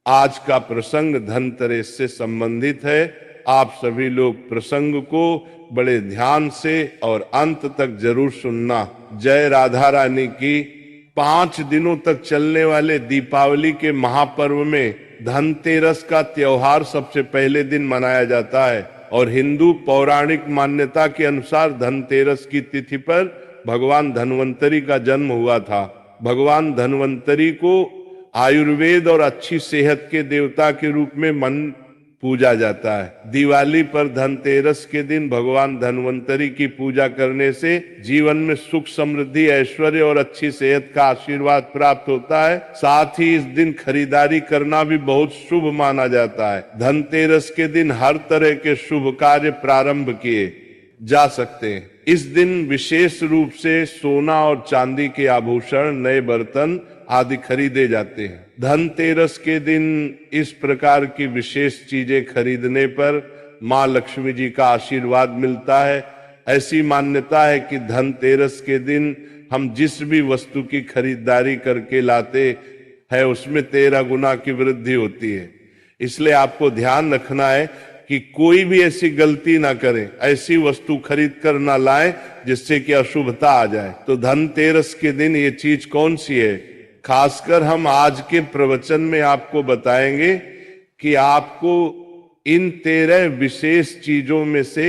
आज का प्रसंग धनतेरस से संबंधित है। आप सभी लोग प्रसंग को बड़े ध्यान से और अंत तक जरूर सुनना। जय राधा रानी की। 5 दिनों तक चलने वाले दीपावली के महापर्व में धनतेरस का त्योहार सबसे पहले दिन मनाया जाता है और हिंदू पौराणिक मान्यता के अनुसार धनतेरस की तिथि पर भगवान धन्वंतरी का जन्म हुआ था। भगवान धन्वंतरी को आयुर्वेद और अच्छी सेहत के देवता के रूप में पूजा जाता है। दिवाली पर धनतेरस के दिन भगवान धन्वंतरी की पूजा करने से जीवन में सुख समृद्धि ऐश्वर्य और अच्छी सेहत का आशीर्वाद प्राप्त होता है। साथ ही इस दिन खरीदारी करना भी बहुत शुभ माना जाता है। धनतेरस के दिन हर तरह के शुभ कार्य प्रारंभ किए जा सकते हैं। इस दिन विशेष रूप से सोना और चांदी के आभूषण, नए बर्तन आदि खरीदे जाते हैं। धनतेरस के दिन इस प्रकार की विशेष चीजें खरीदने पर मां लक्ष्मी जी का आशीर्वाद मिलता है। ऐसी मान्यता है कि धनतेरस के दिन हम जिस भी वस्तु की खरीदारी करके लाते हैं उसमें 13 गुना की वृद्धि होती है। इसलिए आपको ध्यान रखना है कि कोई भी ऐसी गलती ना करें, ऐसी वस्तु खरीद कर ना लाएं जिससे कि अशुभता आ जाए। तो धनतेरस के दिन ये चीज कौन सी है, खासकर हम आज के प्रवचन में आपको बताएंगे कि आपको इन 13 विशेष चीजों में से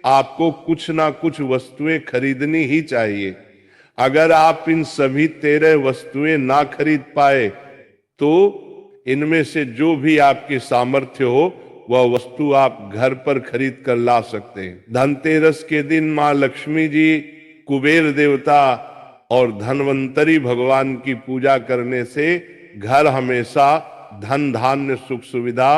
आपको कुछ ना कुछ वस्तुएं खरीदनी ही चाहिए। अगर आप इन सभी 13 वस्तुएं ना खरीद पाए तो इनमें से जो भी आपकी सामर्थ्य हो वह वस्तु आप घर पर खरीद कर ला सकते हैं। धनतेरस के दिन मां लक्ष्मी जी, कुबेर देवता और धन्वंतरी भगवान की पूजा करने से घर हमेशा धन धान्य सुख सुविधा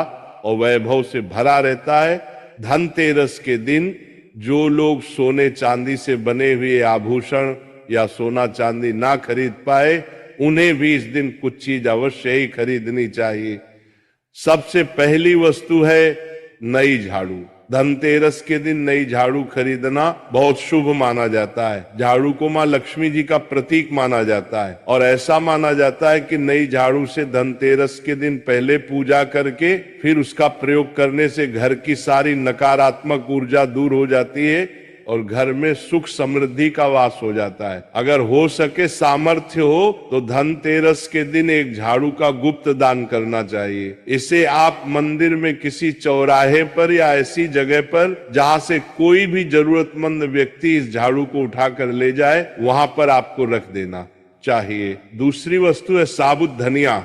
और वैभव से भरा रहता है। धनतेरस के दिन जो लोग सोने चांदी से बने हुए आभूषण या सोना चांदी ना खरीद पाए उन्हें भी इस दिन कुछ चीज अवश्य ही खरीदनी चाहिए। सबसे पहली वस्तु है नई झाड़ू। धनतेरस के दिन नई झाड़ू खरीदना बहुत शुभ माना जाता है। झाड़ू को मां लक्ष्मी जी का प्रतीक माना जाता है और ऐसा माना जाता है कि नई झाड़ू से धनतेरस के दिन पहले पूजा करके फिर उसका प्रयोग करने से घर की सारी नकारात्मक ऊर्जा दूर हो जाती है और घर में सुख समृद्धि का वास हो जाता है। अगर हो सके, सामर्थ्य हो तो धनतेरस के दिन एक झाड़ू का गुप्त दान करना चाहिए। इसे आप मंदिर में किसी चौराहे पर या ऐसी जगह पर जहां से कोई भी जरूरतमंद व्यक्ति इस झाड़ू को उठाकर ले जाए वहां पर आपको रख देना चाहिए। दूसरी वस्तु है साबुत धनिया।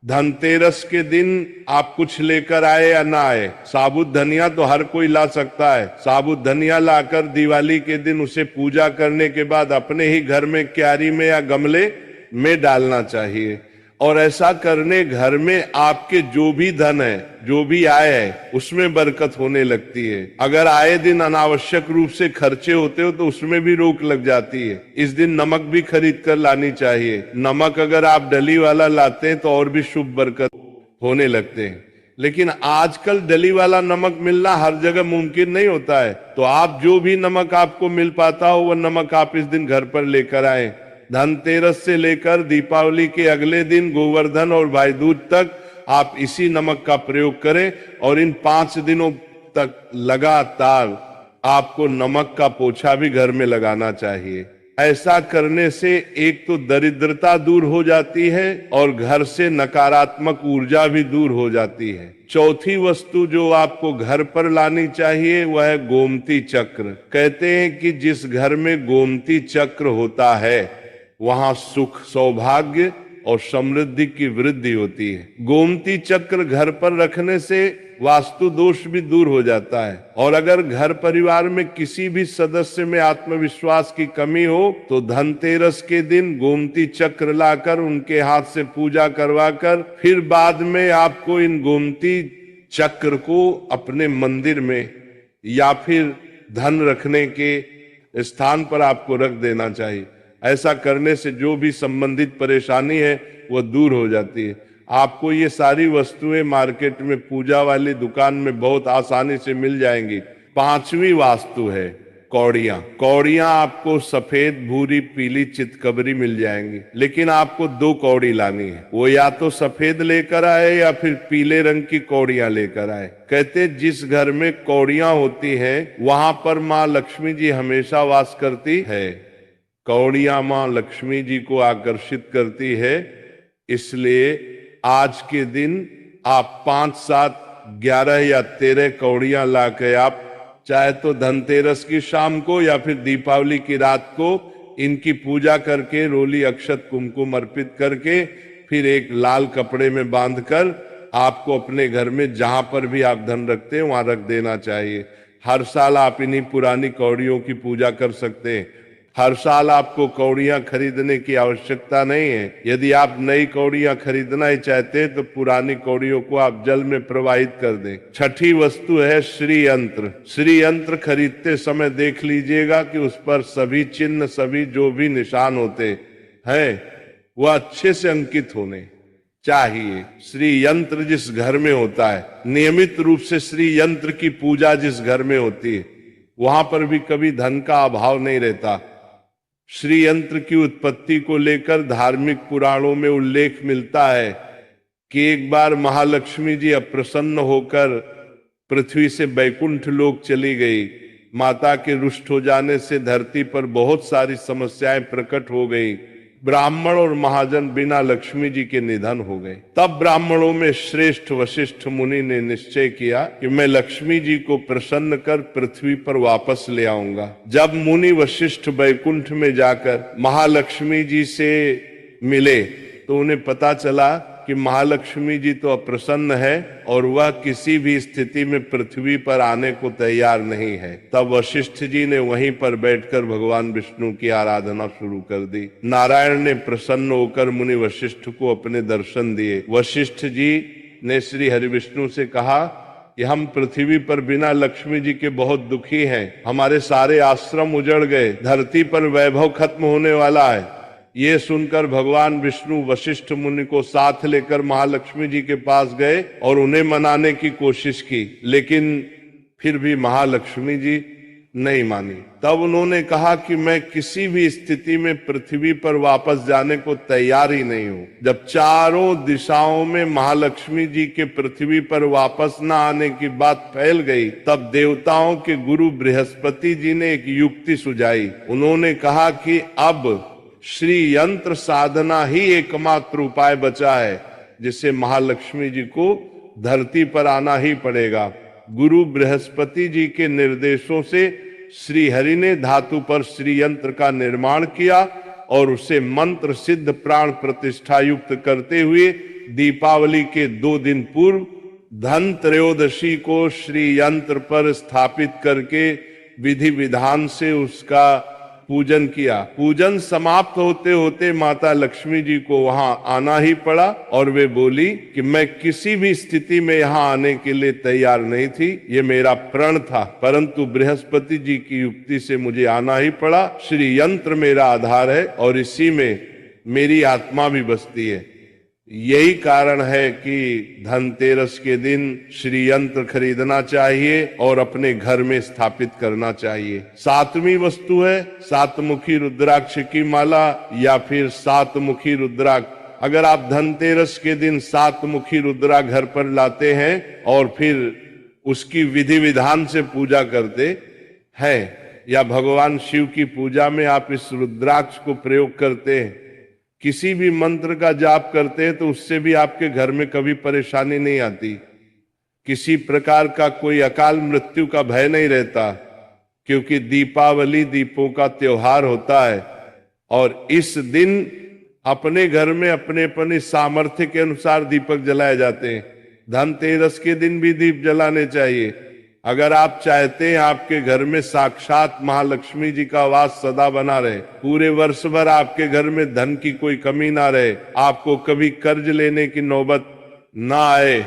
धनतेरस के दिन आप कुछ लेकर आए या ना आए, साबुत धनिया तो हर कोई ला सकता है। साबुत धनिया लाकर दिवाली के दिन उसे पूजा करने के बाद अपने ही घर में क्यारी में या गमले में डालना चाहिए और ऐसा करने घर में आपके जो भी धन है, जो भी आय है, उसमें बरकत होने लगती है। अगर आए दिन अनावश्यक रूप से खर्चे होते हो तो उसमें भी रोक लग जाती है। इस दिन नमक भी खरीद कर लानी चाहिए। नमक अगर आप डली वाला लाते हैं तो और भी शुभ बरकत होने लगते हैं। लेकिन आजकल डली वाला नमक मिलना हर जगह मुमकिन नहीं होता है, तो आप जो भी नमक आपको मिल पाता हो वह नमक आप इस दिन घर पर लेकर आए। धनतेरस से लेकर दीपावली के अगले दिन गोवर्धन और भाई दूज तक आप इसी नमक का प्रयोग करें और इन 5 दिनों तक लगातार आपको नमक का पोछा भी घर में लगाना चाहिए। ऐसा करने से एक तो दरिद्रता दूर हो जाती है और घर से नकारात्मक ऊर्जा भी दूर हो जाती है। चौथी वस्तु जो आपको घर पर लानी चाहिए वह है गोमती चक्र। कहते हैं कि जिस घर में गोमती चक्र होता है वहां सुख, सौभाग्य और समृद्धि की वृद्धि होती है। गोमती चक्र घर पर रखने से वास्तु दोष भी दूर हो जाता है और अगर घर परिवार में किसी भी सदस्य में आत्मविश्वास की कमी हो तो धनतेरस के दिन गोमती चक्र लाकर उनके हाथ से पूजा करवाकर फिर बाद में आपको इन गोमती चक्र को अपने मंदिर में या फिर धन रखने के स्थान पर आपको रख देना चाहिए। ऐसा करने से जो भी संबंधित परेशानी है वह दूर हो जाती है। आपको ये सारी वस्तुएं मार्केट में पूजा वाली दुकान में बहुत आसानी से मिल जाएंगी। 5वीं वास्तु है कौड़ियां। कौड़ियां आपको सफेद, भूरी, पीली, चितकबरी मिल जाएंगी, लेकिन आपको 2 कौड़ी लानी है। वो या तो सफेद लेकर आए या फिर पीले रंग की कौड़ियां लेकर आए। कहते जिस घर में कौड़ियां होती हैं वहां पर माँ लक्ष्मी जी हमेशा वास करती है। कौड़ियां माँ लक्ष्मी जी को आकर्षित करती है, इसलिए आज के दिन आप 5, 7, 11 या 13 कौड़ियां लाके आप चाहे तो धनतेरस की शाम को या फिर दीपावली की रात को इनकी पूजा करके रोली, अक्षत, कुमकुम अर्पित करके फिर एक लाल कपड़े में बांधकर आपको अपने घर में जहां पर भी आप धन रखते हैं वहां रख देना चाहिए। हर साल आप इन्हीं पुरानी कौड़ियों की पूजा कर सकते हैं। हर साल आपको कौड़ियां खरीदने की आवश्यकता नहीं है। यदि आप नई कौड़ियां खरीदना ही चाहते हैं तो पुरानी कौड़ियों को आप जल में प्रवाहित कर दें। छठी वस्तु है श्री यंत्र। श्री यंत्र खरीदते समय देख लीजिएगा कि उस पर सभी चिन्ह, सभी जो भी निशान होते हैं वह अच्छे से अंकित होने चाहिए। श्री यंत्र जिस घर में होता है, नियमित रूप से श्री यंत्र की पूजा जिस घर में होती है, वहां पर भी कभी धन का अभाव नहीं रहता। श्री यंत्र की उत्पत्ति को लेकर धार्मिक पुराणों में उल्लेख मिलता है कि एक बार महालक्ष्मी जी अप्रसन्न होकर पृथ्वी से बैकुंठ लोक चली गई। माता के रुष्ट हो जाने से धरती पर बहुत सारी समस्याएं प्रकट हो गई। ब्राह्मण और महाजन बिना लक्ष्मी जी के निधन हो गए। तब ब्राह्मणों में श्रेष्ठ वशिष्ठ मुनि ने निश्चय किया कि मैं लक्ष्मी जी को प्रसन्न कर पृथ्वी पर वापस ले आऊंगा। जब मुनि वशिष्ठ बैकुंठ में जाकर महालक्ष्मी जी से मिले तो उन्हें पता चला कि महालक्ष्मी जी तो अप्रसन्न है और वह किसी भी स्थिति में पृथ्वी पर आने को तैयार नहीं है। तब वशिष्ठ जी ने वहीं पर बैठकर भगवान विष्णु की आराधना शुरू कर दी। नारायण ने प्रसन्न होकर मुनि वशिष्ठ को अपने दर्शन दिए। वशिष्ठ जी ने श्री हरि विष्णु से कहा कि हम पृथ्वी पर बिना लक्ष्मी जी के बहुत दुखी हैं। हमारे सारे आश्रम उजड़ गए, धरती पर वैभव खत्म होने वाला है। ये सुनकर भगवान विष्णु वशिष्ठ मुनि को साथ लेकर महालक्ष्मी जी के पास गए और उन्हें मनाने की कोशिश की, लेकिन फिर भी महालक्ष्मी जी नहीं मानी। तब उन्होंने कहा कि मैं किसी भी स्थिति में पृथ्वी पर वापस जाने को तैयार ही नहीं हूं। जब चारों दिशाओं में महालक्ष्मी जी के पृथ्वी पर वापस न आने की बात फैल गई, तब देवताओं के गुरु बृहस्पति जी ने एक युक्ति सुझाई। उन्होंने कहा कि अब श्री यंत्र साधना ही एकमात्र उपाय बचा है, जिससे महालक्ष्मी जी को धरती पर आना ही पड़ेगा। गुरु बृहस्पति जी के निर्देशों से श्री हरि ने धातु पर श्री यंत्र का निर्माण किया और उसे मंत्र सिद्ध प्राण प्रतिष्ठा युक्त करते हुए दीपावली के 2 दिन पूर्व धन त्रयोदशी को श्री यंत्र पर स्थापित करके विधि विधान से उसका पूजन किया। पूजन समाप्त होते होते माता लक्ष्मी जी को वहां आना ही पड़ा और वे बोली कि मैं किसी भी स्थिति में यहां आने के लिए तैयार नहीं थी, ये मेरा प्रण था, परंतु बृहस्पति जी की युक्ति से मुझे आना ही पड़ा। श्री यंत्र मेरा आधार है और इसी में मेरी आत्मा भी बसती है। यही कारण है कि धनतेरस के दिन श्री यंत्र खरीदना चाहिए और अपने घर में स्थापित करना चाहिए। 7वीं वस्तु है 7 मुखी रुद्राक्ष की माला या फिर 7 मुखी रुद्राक्ष। अगर आप धनतेरस के दिन 7 मुखी रुद्रा घर पर लाते हैं और फिर उसकी विधि विधान से पूजा करते हैं या भगवान शिव की पूजा में आप इस रुद्राक्ष को प्रयोग करते हैं, किसी भी मंत्र का जाप करते हैं, तो उससे भी आपके घर में कभी परेशानी नहीं आती। किसी प्रकार का कोई अकाल मृत्यु का भय नहीं रहता, क्योंकि दीपावली दीपों का त्योहार होता है और इस दिन अपने घर में अपने अपने सामर्थ्य के अनुसार दीपक जलाए जाते हैं। धनतेरस के दिन भी दीप जलाने चाहिए। अगर आप चाहते हैं आपके घर में साक्षात महालक्ष्मी जी का वास सदा बना रहे, पूरे वर्ष भर आपके घर में धन की कोई कमी ना रहे, आपको कभी कर्ज लेने की नौबत ना आए,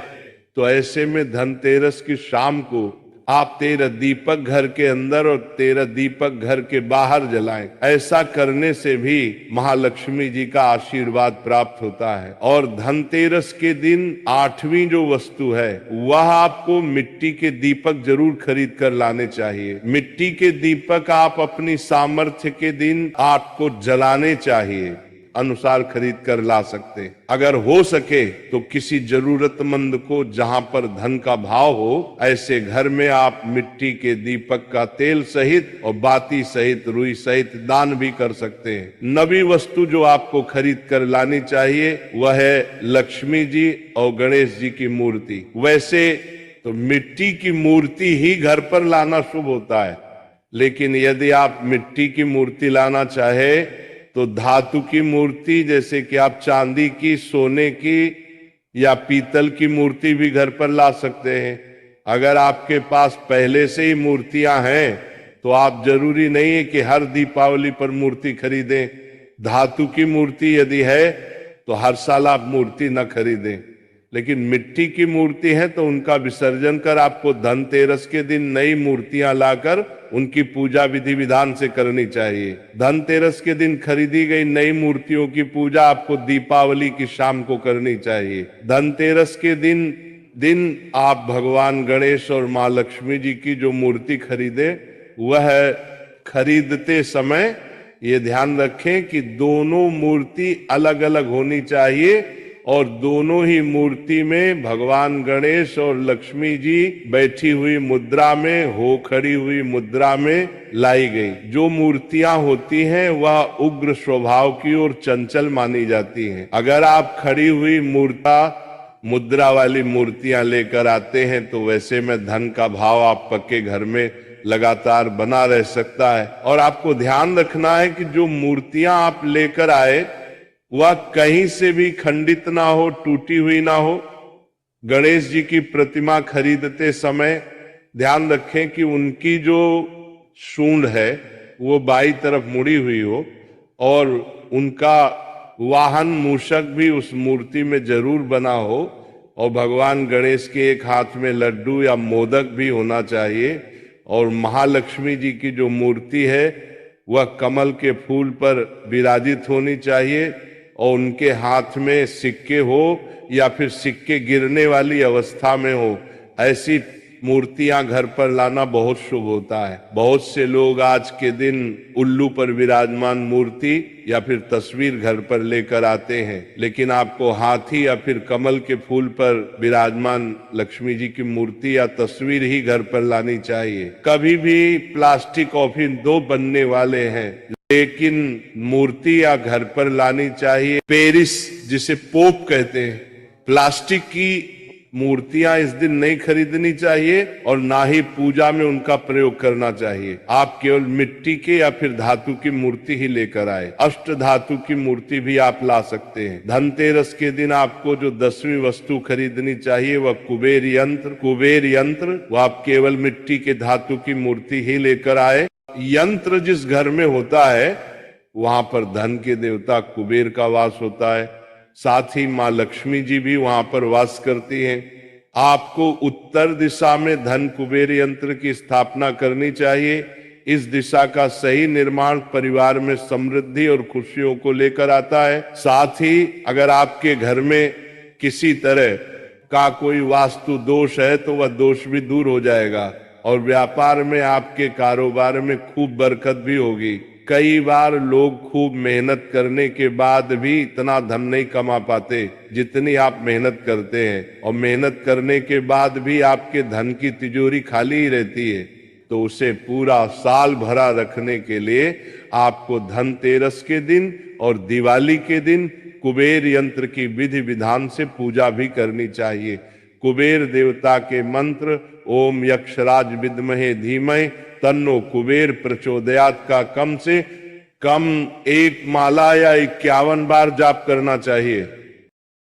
तो ऐसे में धनतेरस की शाम को आप 13 दीपक घर के अंदर और 13 दीपक घर के बाहर जलाएं। ऐसा करने से भी महालक्ष्मी जी का आशीर्वाद प्राप्त होता है। और धनतेरस के दिन 8वीं जो वस्तु है वह आपको मिट्टी के दीपक जरूर खरीद कर लाने चाहिए। मिट्टी के दीपक आप अपनी सामर्थ्य के दिन आपको जलाने चाहिए, अनुसार खरीद कर ला सकते। अगर हो सके तो किसी जरूरतमंद को, जहां पर धन का भाव हो, ऐसे घर में आप मिट्टी के दीपक का तेल सहित और बाती सहित, रुई सहित दान भी कर सकते हैं। नवी वस्तु जो आपको खरीद कर लानी चाहिए वह है लक्ष्मी जी और गणेश जी की मूर्ति। वैसे तो मिट्टी की मूर्ति ही घर पर लाना शुभ होता है, लेकिन यदि आप मिट्टी की मूर्ति लाना चाहे तो धातु की मूर्ति, जैसे कि आप चांदी की, सोने की या पीतल की मूर्ति भी घर पर ला सकते हैं। अगर आपके पास पहले से ही मूर्तियां हैं तो आप जरूरी नहीं है कि हर दीपावली पर मूर्ति खरीदें। धातु की मूर्ति यदि है तो हर साल आप मूर्ति न खरीदें, लेकिन मिट्टी की मूर्ति है तो उनका विसर्जन कर आपको धनतेरस के दिन नई मूर्तियां लाकर उनकी पूजा विधि विधान से करनी चाहिए। धनतेरस के दिन खरीदी गई नई मूर्तियों की पूजा आपको दीपावली की शाम को करनी चाहिए। धनतेरस के दिन आप भगवान गणेश और माँ लक्ष्मी जी की जो मूर्ति खरीदे, वह खरीदते समय ये ध्यान रखें कि दोनों मूर्ति अलग अलग होनी चाहिए और दोनों ही मूर्ति में भगवान गणेश और लक्ष्मी जी बैठी हुई मुद्रा में हो, खड़ी हुई मुद्रा में लाई गई। जो मूर्तियां होती हैं वह उग्र स्वभाव की और चंचल मानी जाती हैं। अगर आप खड़ी हुई मुद्रा वाली मूर्तियां लेकर आते हैं तो वैसे में धन का भाव आप पक्के घर में लगातार बना रह सकता है। और आपको ध्यान रखना है कि जो मूर्तियां आप लेकर आए वह कहीं से भी खंडित ना हो, टूटी हुई ना हो। गणेश जी की प्रतिमा खरीदते समय ध्यान रखें कि उनकी जो सूंड है वो बाईं तरफ मुड़ी हुई हो और उनका वाहन मूषक भी उस मूर्ति में जरूर बना हो और भगवान गणेश के एक हाथ में लड्डू या मोदक भी होना चाहिए। और महालक्ष्मी जी की जो मूर्ति है वह कमल के फूल पर विराजित होनी चाहिए और उनके हाथ में सिक्के हो या फिर सिक्के गिरने वाली अवस्था में हो, ऐसी मूर्तियां घर पर लाना बहुत शुभ होता है। बहुत से लोग आज के दिन उल्लू पर विराजमान मूर्ति या फिर तस्वीर घर पर लेकर आते हैं, लेकिन आपको हाथी या फिर कमल के फूल पर विराजमान लक्ष्मी जी की मूर्ति या तस्वीर ही घर पर लानी चाहिए। कभी भी प्लास्टिक कॉफिन 2 बनने वाले हैं, लेकिन मूर्ति या घर पर लानी चाहिए पेरिस, जिसे पोप कहते हैं। प्लास्टिक की मूर्तियां इस दिन नहीं खरीदनी चाहिए और ना ही पूजा में उनका प्रयोग करना चाहिए। आप केवल मिट्टी के या फिर धातु की मूर्ति ही लेकर आए। अष्ट धातु की मूर्ति भी आप ला सकते हैं। धनतेरस के दिन आपको जो 10वीं वस्तु खरीदनी चाहिए वह कुबेर यंत्र। वह आप केवल मिट्टी के धातु की मूर्ति ही लेकर आए। यंत्र जिस घर में होता है वहां पर धन के देवता कुबेर का वास होता है, साथ ही माँ लक्ष्मी जी भी वहां पर वास करती हैं। आपको उत्तर दिशा में धन कुबेर यंत्र की स्थापना करनी चाहिए। इस दिशा का सही निर्माण परिवार में समृद्धि और खुशियों को लेकर आता है। साथ ही अगर आपके घर में किसी तरह का कोई वास्तु दोष है तो वह दोष भी दूर हो जाएगा और व्यापार में, आपके कारोबार में खूब बरकत भी होगी। कई बार लोग खूब मेहनत करने के बाद भी इतना धन नहीं कमा पाते जितनी आप मेहनत करते हैं, और मेहनत करने के बाद भी आपके धन की तिजोरी खाली ही रहती है। तो उसे पूरा साल भरा रखने के लिए आपको धनतेरस के दिन और दिवाली के दिन कुबेर यंत्र की विधि विधान से पूजा भी करनी चाहिए। कुबेर देवता के मंत्र ओम यक्षराज विद्महे धीमहि तन्नो कुबेर प्रचोदयात का कम से कम 1 माला या 51 बार जाप करना चाहिए।